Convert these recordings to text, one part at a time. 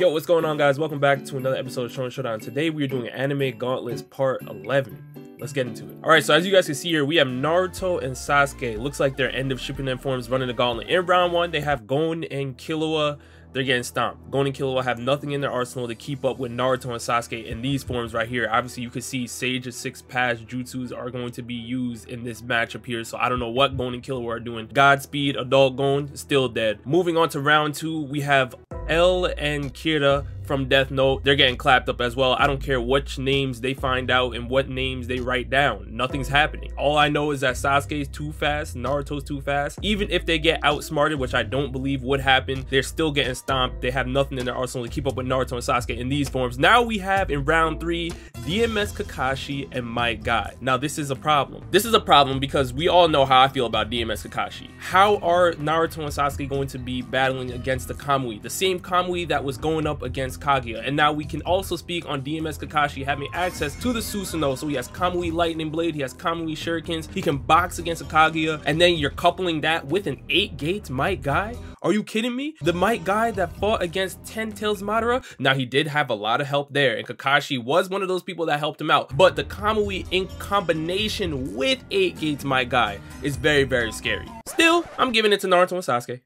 Yo, what's going on, guys? Welcome back to another episode of Shonen Showdown. Today we are doing Anime Gauntlets Part 11. Let's get into it. Alright, so as you guys can see here, we have Naruto and Sasuke. Looks like their end of Shippuden forms running the gauntlet. In round 1, they have Gon and Killua. They're getting stomped. Gon and Killua have nothing in their arsenal to keep up with Naruto and Sasuke in these forms right here. Obviously, you can see Sage of 6 Pass jutsus are going to be used in this matchup here, so I don't know what Gon and Killua are doing. Godspeed, Adult Gon, still dead. Moving on to round 2, we have L and Kira from Death Note. They're getting clapped up as well. I don't care which names they find out and what names they write down. Nothing's happening. All I know is that Sasuke's too fast, Naruto's too fast. Even if they get outsmarted, which I don't believe would happen, they're still getting stomped. They have nothing in their arsenal to keep up with Naruto and Sasuke in these forms. Now we have in round 3, DMS Kakashi and Might Guy. Now this is a problem. This is a problem because we all know how I feel about DMS Kakashi. How are Naruto and Sasuke going to be battling against the Kamui? The same Kamui that was going up against Kaguya. And now we can also speak on DMS Kakashi having access to the Susanoo. So he has Kamui Lightning Blade, he has Kamui Shurikens, he can box against a Kaguya, and then you're coupling that with an 8 Gates Might Guy? Are you kidding me? The Might Guy that fought against 10 Tails Madara? Now he did have a lot of help there, and Kakashi was one of those people that helped him out. But the Kamui in combination with 8 Gates Might Guy is very, very scary. Still, I'm giving it to Naruto and Sasuke.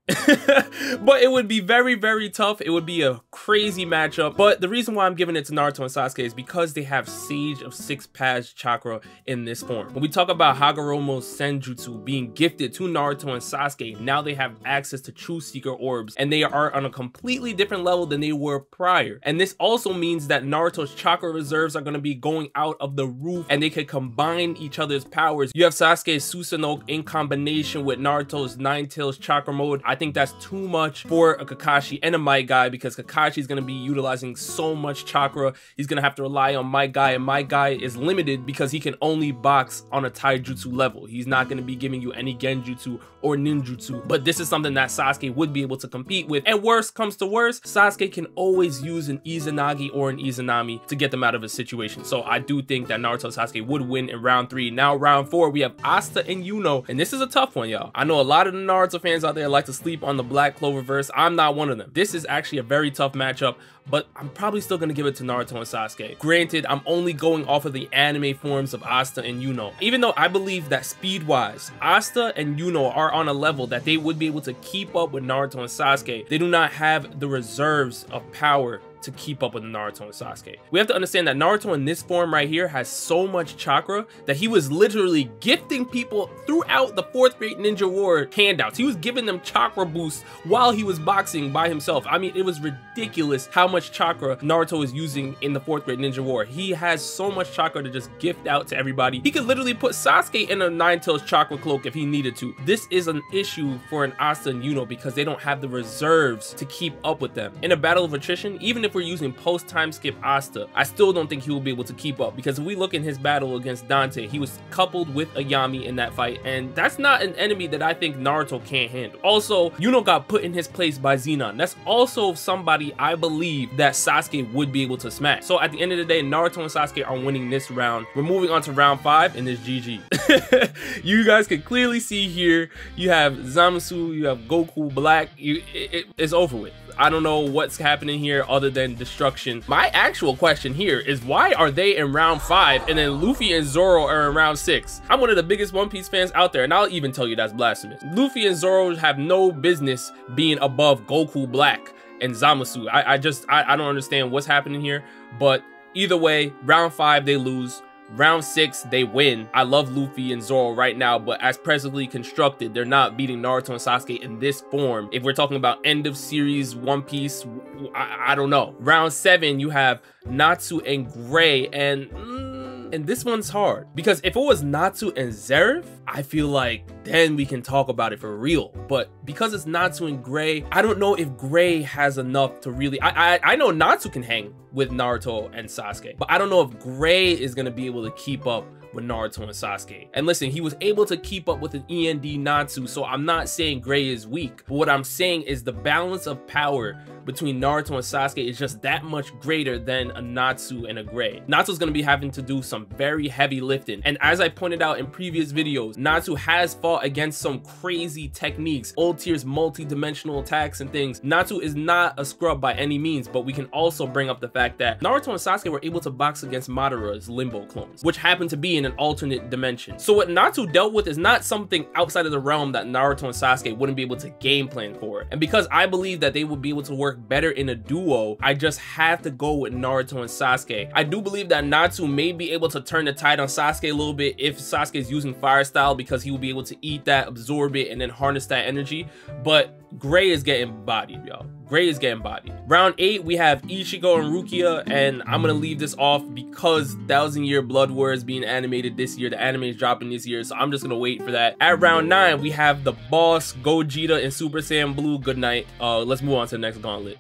But it would be very, very tough. It would be a crazy matchup. But the reason why I'm giving it to Naruto and Sasuke is because they have Sage of 6 Paths chakra in this form. When we talk about Hagoromo's Senjutsu being gifted to Naruto and Sasuke, now they have access to True Seeker orbs, and they are on a completely different level than they were prior. And this also means that Naruto's chakra reserves are going to be going out of the roof, and they can combine each other's powers. You have Sasuke's Susanoo in combination with Naruto's Nine Tails chakra mode. I think that's too much for a Kakashi and a Might Guy because Kakashi is going to be utilizing so much chakra. He's going to have to rely on Might Guy, and Might Guy is limited because he can only box on a taijutsu level. He's not going to be giving you any genjutsu or ninjutsu, but this is something that Sasuke would be able to compete with. And worst comes to worst, Sasuke can always use an Izanagi or an Izanami to get them out of a situation. So I do think that Naruto and Sasuke would win in round 3. Now round 4, we have Asta and Yuno, and this is a tough one, y'all. I know a lot of the Naruto fans out there like to sleep on the Black Clover verse. I'm not one of them. This is actually a very tough matchup, but I'm probably still going to give it to Naruto and Sasuke. Granted, I'm only going off of the anime forms of Asta and Yuno. Even though I believe that speed-wise, Asta and Yuno are on a level that they would be able to keep up with Naruto and Sasuke, they do not have the reserves of power to keep up with Naruto and Sasuke. We have to understand that Naruto in this form right here has so much chakra that he was literally gifting people throughout the 4th Great Ninja War handouts. He was giving them chakra boosts while he was boxing by himself. I mean, it was ridiculous how much chakra Naruto is using in the 4th Great Ninja War. He has so much chakra to just gift out to everybody. He could literally put Sasuke in a Nine Tails chakra cloak if he needed to. This is an issue for an Asta and Yuno because they don't have the reserves to keep up with them. In a battle of attrition, even if we're using post time skip Asta, I still don't think he will be able to keep up, because if we look in his battle against Dante, he was coupled with a Yami in that fight, and that's not an enemy that I think Naruto can't handle. Also, Yuno got put in his place by Zenon. That's also somebody I believe that Sasuke would be able to smash. So at the end of the day, Naruto and Sasuke are winning this round. We're moving on to round 5, and it's GG. You guys can clearly see here, you have Zamasu, you have Goku Black. It's over with. I don't know what's happening here other than destruction. My actual question here is, why are they in round 5 and then Luffy and Zoro are in round 6? I'm one of the biggest One Piece fans out there, and I'll even tell you that's blasphemous. Luffy and Zoro have no business being above Goku Black and Zamasu. I don't understand what's happening here, but either way, round 5 they lose. Round 6, they win. I love Luffy and Zoro right now, but as presently constructed, they're not beating Naruto and Sasuke in this form. If we're talking about end of series One Piece, I don't know. Round 7, you have Natsu and Gray, and this one's hard, because if it was Natsu and Zeref, I feel like then we can talk about it for real. But because it's Natsu and Gray, I don't know if Gray has enough to really, I know Natsu can hang with Naruto and Sasuke, but I don't know if Gray is going to be able to keep up with Naruto and Sasuke. And listen, he was able to keep up with an END Natsu, so I'm not saying Gray is weak, but what I'm saying is the balance of power between Naruto and Sasuke is just that much greater than a Natsu and a Gray. Natsu's gonna be having to do some very heavy lifting, and as I pointed out in previous videos, Natsu has fought against some crazy techniques, old tiers multi-dimensional attacks and things. Natsu is not a scrub by any means, but we can also bring up the fact that Naruto and Sasuke were able to box against Madara's Limbo clones, which happened to be in an alternate dimension. So what Natsu dealt with is not something outside of the realm that Naruto and Sasuke wouldn't be able to game plan for. And because I believe that they would be able to work better in a duo, I just have to go with Naruto and Sasuke. I do believe that Natsu may be able to turn the tide on Sasuke a little bit if Sasuke is using fire style, because he will be able to eat that, absorb it, and then harness that energy. But Gray is getting bodied, y'all. Gray is getting bodied. Round 8, we have Ichigo and Rukia, and I'm gonna leave this off because 1000 Year Blood War is being animated this year. The anime is dropping this year, so I'm just gonna wait for that. At round 9, we have the boss, Gogeta and Super Saiyan Blue. Good night. Let's move on to the next gauntlet.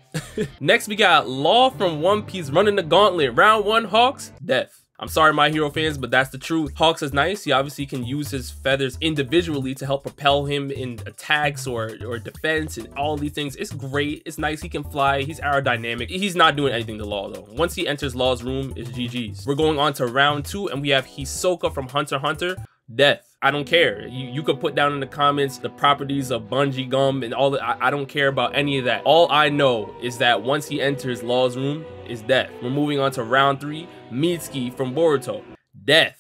Next, we got Law from One Piece running the gauntlet. Round 1, Hawks, death. I'm sorry, My Hero fans, but that's the truth. Hawks is nice. He obviously can use his feathers individually to help propel him in attacks or defense and all these things. It's great. It's nice. He can fly. He's aerodynamic. He's not doing anything to Law, though. Once he enters Law's room, it's GG's. We're going on to round 2, and we have Hisoka from Hunter x Hunter, death. I don't care. You could put down in the comments the properties of bungee gum and all that. I don't care about any of that. All I know is that once he enters Law's room, is death. We're moving on to round 3, Mitsuki from Boruto, death.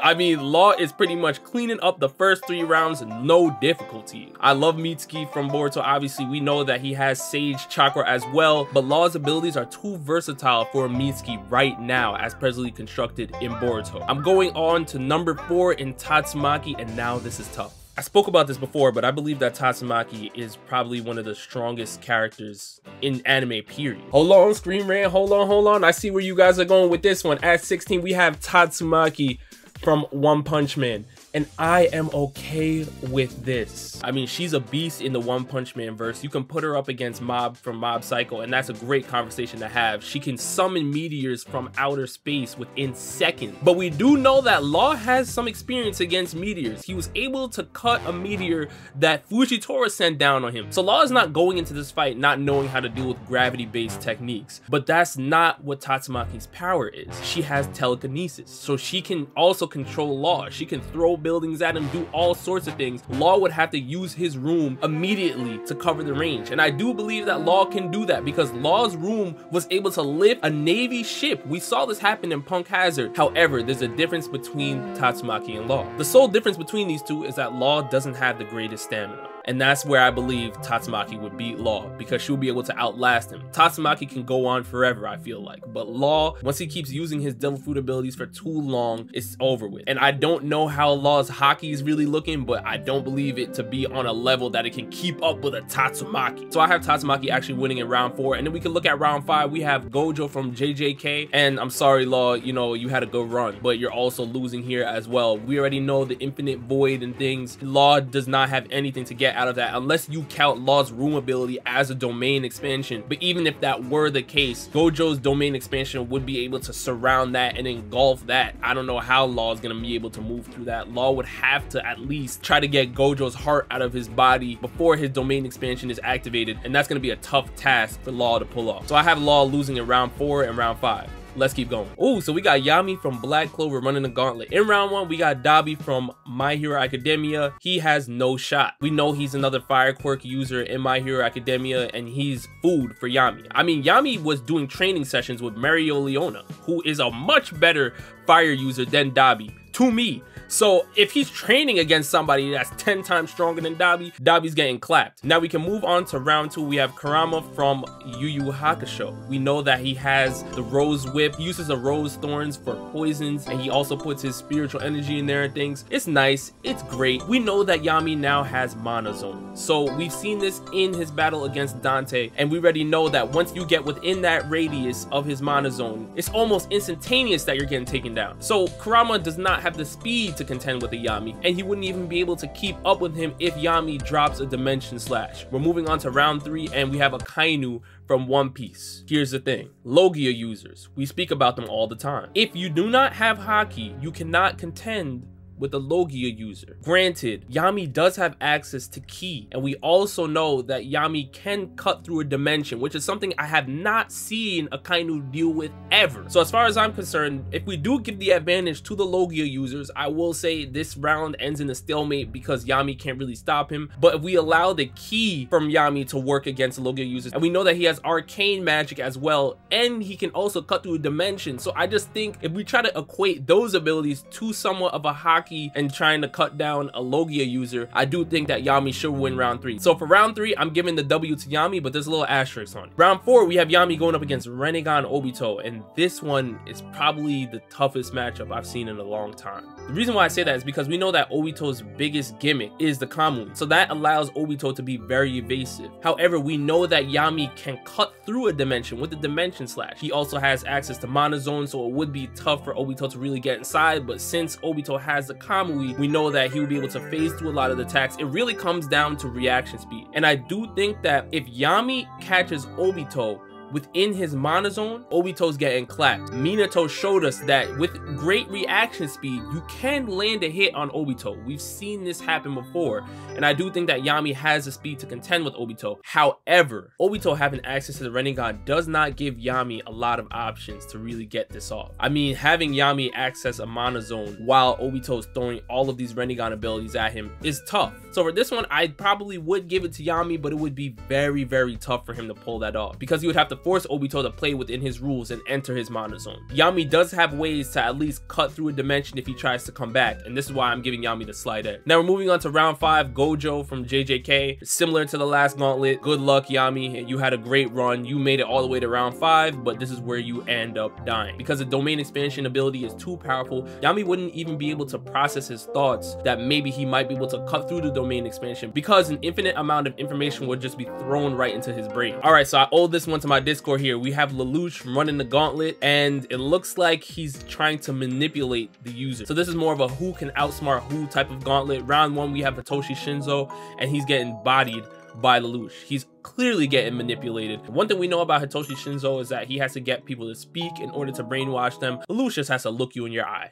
I mean, Law is pretty much cleaning up the first 3 rounds, no difficulty. I love Mitsuki from Boruto. Obviously, we know that he has Sage Chakra as well, but Law's abilities are too versatile for Mitsuki right now, as presently constructed in Boruto. I'm going on to number 4 in Tatsumaki, and now this is tough. I spoke about this before, but I believe that Tatsumaki is probably one of the strongest characters in anime, period. Hold on, Scream Rant, hold on. I see where you guys are going with this one. At 16, we have Tatsumaki from One Punch Man, and I am okay with this. I mean, she's a beast in the One Punch Man verse. You can put her up against Mob from Mob Psycho, and that's a great conversation to have. She can summon meteors from outer space within seconds. But we do know that Law has some experience against meteors. He was able to cut a meteor that Fujitora sent down on him. So Law is not going into this fight not knowing how to deal with gravity-based techniques. But that's not what Tatsumaki's power is. She has telekinesis, so she can also control Law. She can throw buildings at him, do all sorts of things. Law would have to use his room immediately to cover the range, and I do believe that Law can do that because Law's room was able to lift a Navy ship. We saw this happen in Punk Hazard. However, there's a difference between Tatsumaki and Law. The sole difference between these two is that Law doesn't have the greatest stamina. And that's where I believe Tatsumaki would beat Law, because she'll be able to outlast him. Tatsumaki can go on forever, I feel like. But Law, once he keeps using his devil fruit abilities for too long, it's over with. And I don't know how Law's hockey is really looking, but I don't believe it to be on a level that it can keep up with a Tatsumaki. So I have Tatsumaki actually winning in round 4. And then we can look at round 5. We have Gojo from JJK. And I'm sorry, Law, you know, you had a good run, but you're also losing here as well. We already know the infinite void and things. Law does not have anything to get out of that unless you count Law's room ability as a domain expansion. But even if that were the case, Gojo's domain expansion would be able to surround that and engulf that. I don't know how Law is going to be able to move through that. Law would have to at least try to get Gojo's heart out of his body before his domain expansion is activated, and that's going to be a tough task for Law to pull off. So I have Law losing in round 4 and round 5. Let's keep going. Oh, so we got Yami from Black Clover running the gauntlet. In round 1, we got Dabi from My Hero Academia. He has no shot. We know he's another fire quirk user in My Hero Academia, and he's food for Yami. I mean, Yami was doing training sessions with Mario Leona, who is a much better fire user than Dabi, to me. So if he's training against somebody that's 10 times stronger than Dabi, Dabi's getting clapped. Now we can move on to round 2. We have Kurama from Yu Yu Hakusho. We know that he has the Rose Whip. He uses the Rose Thorns for poisons, and he also puts his spiritual energy in there and things. It's nice. It's great. We know that Yami now has Mana Zone. So we've seen this in his battle against Dante, and we already know that once you get within that radius of his Mana Zone, it's almost instantaneous that you're getting taken down. So Kurama does not have the speed to contend with a Yami, and he wouldn't even be able to keep up with him if Yami drops a dimension slash. We're moving on to round 3, and we have a Kainu from One Piece. Here's the thing, Logia users, we speak about them all the time. If you do not have haki, you cannot contend with a Logia user. Granted, Yami does have access to ki, and we also know that Yami can cut through a dimension, which is something I have not seen Akainu deal with ever. So as far as I'm concerned, if we do give the advantage to the Logia users, I will say this round ends in a stalemate because Yami can't really stop him. But if we allow the ki from Yami to work against Logia users, and we know that he has arcane magic as well, and he can also cut through a dimension, so I just think if we try to equate those abilities to somewhat of a haki and trying to cut down a Logia user, I do think that Yami should win round 3. So for round 3, I'm giving the W to Yami, but there's a little asterisk on it. Round 4, we have Yami going up against Rinnegan Obito, and this one is probably the toughest matchup I've seen in a long time. The reason why I say that is because we know that Obito's biggest gimmick is the Kamui, so that allows Obito to be very evasive. However, we know that Yami can cut through a dimension with the dimension slash. He also has access to Mana Zone, so it would be tough for Obito to really get inside, but since Obito has the Kamui, we know that he will be able to phase through a lot of the attacks. It really comes down to reaction speed, and I do think that if Yami catches Obito within his Mana Zone, Obito's getting clapped. Minato showed us that with great reaction speed, you can land a hit on Obito. We've seen this happen before, and I do think that Yami has the speed to contend with Obito. However, Obito having access to the Rinnegan does not give Yami a lot of options to really get this off. I mean, having Yami access a Mana Zone while Obito's throwing all of these Rinnegan abilities at him is tough. So for this one, I probably would give it to Yami, but it would be very, very tough for him to pull that off because he would have to force Obito to play within his rules and enter his Mana Zone. Yami does have ways to at least cut through a dimension if he tries to come back, and this is why I'm giving Yami the slight edge. Now we're moving on to round 5, Gojo from JJK. Similar to the last gauntlet, good luck Yami, you had a great run, you made it all the way to round 5, but this is where you end up dying. Because the domain expansion ability is too powerful, Yami wouldn't even be able to process his thoughts that maybe he might be able to cut through the domain expansion because an infinite amount of information would just be thrown right into his brain. Alright, so I owe this one to my Discord here. We have Lelouch running the gauntlet, and it looks like he's trying to manipulate the user. So this is more of a who can outsmart who type of gauntlet. Round 1, we have Hitoshi Shinzo, and he's getting bodied by Lelouch. He's clearly getting manipulated. One thing we know about Hitoshi Shinzo is that he has to get people to speak in order to brainwash them. Lelouch just has to look you in your eye.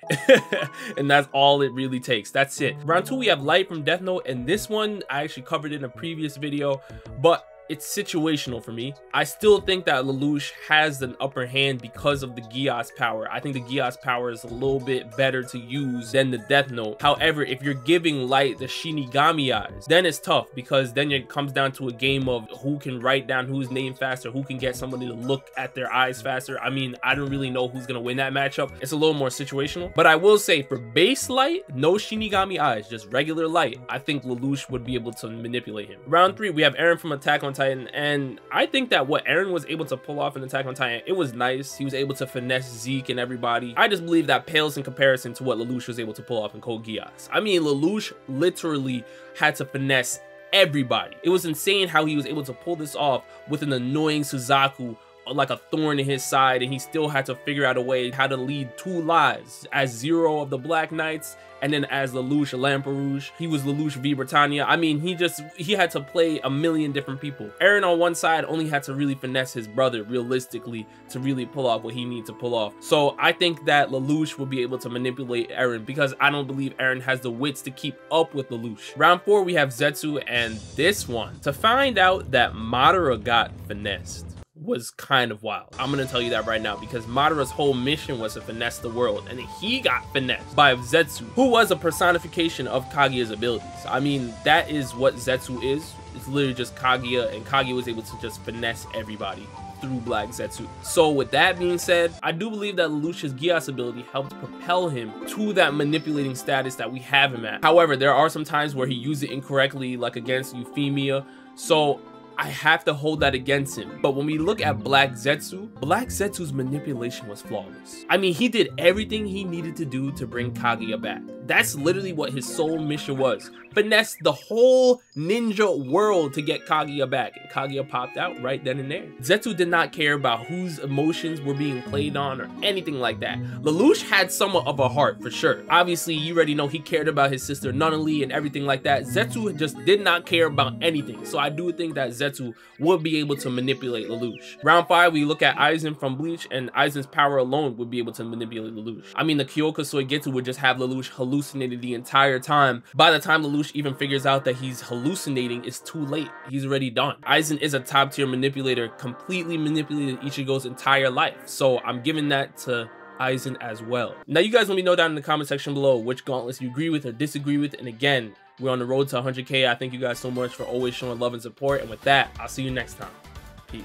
And that's all it really takes. That's it. Round 2, we have Light from Death Note, and this one I actually covered in a previous video, but it's situational for me. I still think that Lelouch has an upper hand because of the Gyos power. I think the Gyos power is a little bit better to use than the Death Note. However, if you're giving Light the Shinigami eyes, then it's tough because then it comes down to a game of who can write down whose name faster, who can get somebody to look at their eyes faster. I mean, I don't really know who's gonna win that matchup. It's a little more situational, but I will say for base Light, no Shinigami eyes, just regular Light, I think Lelouch would be able to manipulate him. Round 3, we have Eren from Attack on Titan, and I think that what Eren was able to pull off in Attack on Titan, it was nice. He was able to finesse Zeke and everybody. I just believe that pales in comparison to what Lelouch was able to pull off in Code Geass. I mean, Lelouch literally had to finesse everybody. It was insane how he was able to pull this off with an annoying Suzaku like a thorn in his side, and he still had to figure out a way how to lead 2 lives as Zero of the Black Knights, and then as Lelouch Lamperouge. He was Lelouch V Britannia. I mean, he had to play a million different people. Eren on one side only had to really finesse his brother realistically to really pull off what he needed to pull off. So I think that Lelouch will be able to manipulate Eren because I don't believe Eren has the wits to keep up with Lelouch. Round 4, we have Zetsu, and this one, to find out that Madara got finessed was kind of wild. I'm gonna tell you that right now because Madara's whole mission was to finesse the world, and he got finessed by Zetsu, who was a personification of Kaguya's abilities. I mean, that is what Zetsu is. It's literally just Kaguya, and Kaguya was able to just finesse everybody through Black Zetsu. So with that being said, I do believe that Lelouch's Gyos ability helped propel him to that manipulating status that we have him at. However, there are some times where he used it incorrectly, like against Euphemia, so I have to hold that against him. But when we look at Black Zetsu's manipulation was flawless. I mean, he did everything he needed to do to bring Kaguya back. That's literally what his sole mission was. Finesse the whole ninja world to get Kaguya back. And Kaguya popped out right then and there. Zetsu did not care about whose emotions were being played on or anything like that. Lelouch had somewhat of a heart for sure. Obviously, you already know he cared about his sister Nunnally and everything like that. Zetsu just did not care about anything. So I do think that Zetsu would be able to manipulate Lelouch. Round 5, we look at Aizen from Bleach, and Aizen's power alone would be able to manipulate Lelouch. I mean, the Kyoka Soigetsu would just have Lelouch hallucinated the entire time. By the time Lelouch even figures out that he's hallucinating, it's too late. He's already done. Aizen is a top tier manipulator, completely manipulated Ichigo's entire life. So I'm giving that to Aizen as well. Now you guys let me know down in the comment section below which gauntlets you agree with or disagree with. And again, we're on the road to 100K. I thank you guys so much for always showing love and support. And with that, I'll see you next time. Peace.